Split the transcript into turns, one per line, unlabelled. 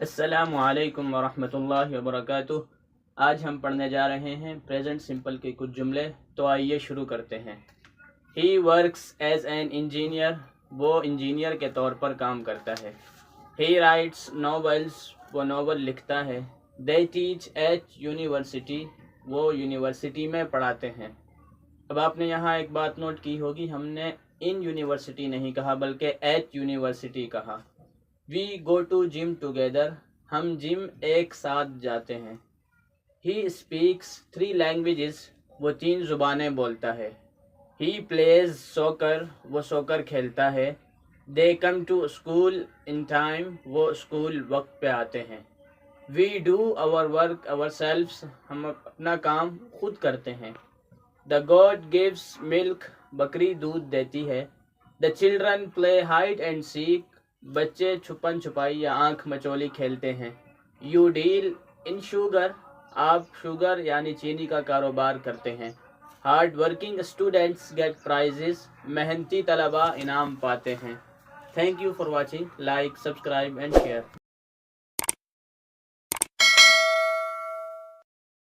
السلام علیکم ورحمۃ اللہ وبرکاتہ۔ آج ہم پڑھنے جا رہے ہیں پریزنٹ سمپل کے کچھ جملے، تو آئیے شروع کرتے ہیں۔ He works as an engineer, وہ انجینئر کے طور پر کام کرتا ہے۔ ہی رائٹس ناولس، وہ ناول لکھتا ہے۔ دے ٹیچ ایٹ یونیورسٹی، وہ یونیورسٹی میں پڑھاتے ہیں۔ اب آپ نے یہاں ایک بات نوٹ کی ہوگی، ہم نے ان یونیورسٹی نہیں کہا بلکہ ایٹ یونیورسٹی کہا۔ وی گو ٹو جم ٹوگیدر، ہم جم ایک ساتھ جاتے ہیں۔ ہی اسپیکس 3 لینگویجز، وہ 3 زبانیں بولتا ہے۔ ہی پلیز سوکر، وہ سوکر کھیلتا ہے۔ They come to school in time, وہ اسکول وقت پہ آتے ہیں۔ وی ڈو آور ورک آور سیلفس، ہم اپنا کام خود کرتے ہیں۔ دا گوٹ گیوز ملک، بکری دودھ دیتی ہے۔ The children play hide and seek, بچے چھپن چھپائی یا آنکھ مچولی کھیلتے ہیں۔ یو ڈیل ان شوگر، آپ شوگر یعنی چینی کا کاروبار کرتے ہیں۔ Hard working students get prizes, محنتی طلباء انعام پاتے ہیں۔ Thank you for watching, like, subscribe and share.